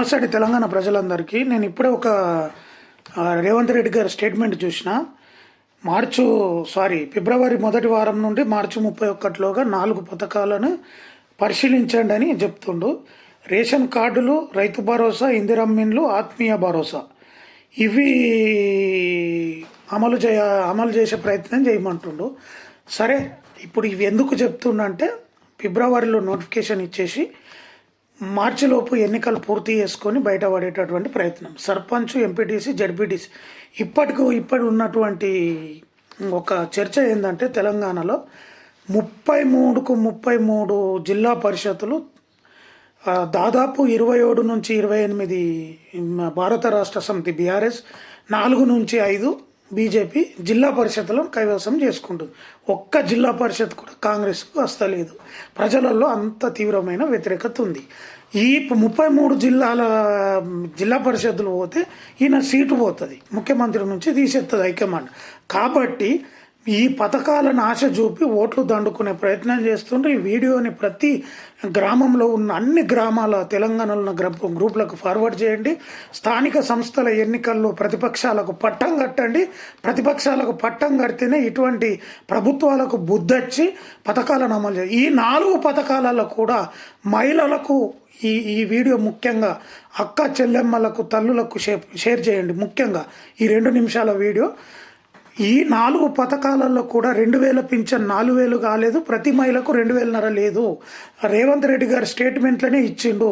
నమస్తే అండి తెలంగాణ ప్రజలందరికీ. నేను ఇప్పుడే ఒక రేవంత్ రెడ్డి గారి స్టేట్మెంట్ చూసిన. ఫిబ్రవరి మొదటి వారం నుండి మార్చి 31లోగా 4 పథకాలను పరిశీలించండి అని చెప్తుండు. రేషన్ కార్డులు, రైతు భరోసా, ఇందిరమ్మిన్లు, ఆత్మీయ భరోసా ఇవి అమలు చేసే ప్రయత్నం చేయమంటుండు. సరే, ఇప్పుడు ఇవి ఎందుకు చెప్తుండంటే ఫిబ్రవరిలో నోటిఫికేషన్ ఇచ్చేసి మార్చిలోపు ఎన్నికలు పూర్తి చేసుకొని బయటపడేటటువంటి ప్రయత్నం. సర్పంచ్, ఎంపీటీసీ, జడ్పీటీసీ ఇప్పటి ఉన్నటువంటి ఒక చర్చ ఏంటంటే తెలంగాణలో 33కు 33 జిల్లా పరిషత్తులు, దాదాపు 27 నుంచి 28 భారత రాష్ట్ర సమితి బీఆర్ఎస్, 4 నుంచి 5 బీజేపీ జిల్లా పరిషత్తులను కైవసం చేసుకుంటుంది. ఒక్క జిల్లా పరిషత్ కూడా కాంగ్రెస్కు వస్తలేదు. ప్రజలలో అంత తీవ్రమైన వ్యతిరేకత ఉంది. ఈ 33 జిల్లా పరిషత్తులు పోతే ఈయన సీటు పోతుంది, ముఖ్యమంత్రి నుంచి తీసేస్తుంది హైకమాండ్. కాబట్టి ఈ పథకాలను ఆశ చూపి ఓట్లు దండుకునే ప్రయత్నం చేస్తుంటే ఈ వీడియోని ప్రతి గ్రామంలో ఉన్న అన్ని గ్రామాల తెలంగాణలో ఉన్న గ్రూపులకు ఫార్వర్డ్ చేయండి. స్థానిక సంస్థల ఎన్నికల్లో ప్రతిపక్షాలకు పట్టం కట్టండి. ప్రతిపక్షాలకు పట్టం కడితేనే ఇటువంటి ప్రభుత్వాలకు బుద్ధొచ్చి పథకాలను అమలు చేయాలి. ఈ 4 పథకాలలో కూడా మహిళలకు ఈ వీడియో ముఖ్యంగా అక్క చెల్లెమ్మలకు, తల్లులకు షేర్ చేయండి. ముఖ్యంగా ఈ 2 నిమిషాల వీడియో. ఈ 4 పథకాలలో కూడా 2000 పింఛన్ 4000 కాలేదు, ప్రతి మహిళకు 2000 లేదు. రేవంత్ రెడ్డి గారు స్టేట్మెంట్లనే ఇచ్చిండు.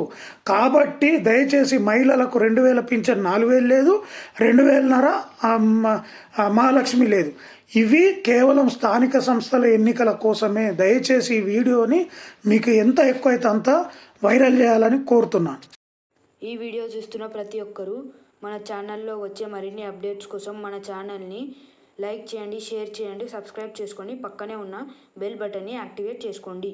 కాబట్టి దయచేసి మహిళలకు 2000 పింఛన్ 4000 లేదు, 2000 మహాలక్ష్మి లేదు. ఇవి కేవలం స్థానిక సంస్థల ఎన్నికల కోసమే. దయచేసి ఈ వీడియోని మీకు ఎంత ఎక్కువైతే అంత వైరల్ చేయాలని కోరుతున్నాను. ఈ వీడియో చూస్తున్న ప్రతి ఒక్కరూ మన ఛానల్లో వచ్చే మరిన్ని అప్డేట్స్ కోసం మన ఛానల్ని లైక్ చేయండి, షేర్ చేయండి, సబ్స్క్రైబ్ చేసుకోండి. పక్కనే ఉన్న బెల్ బటన్ని యాక్టివేట్ చేసుకోండి.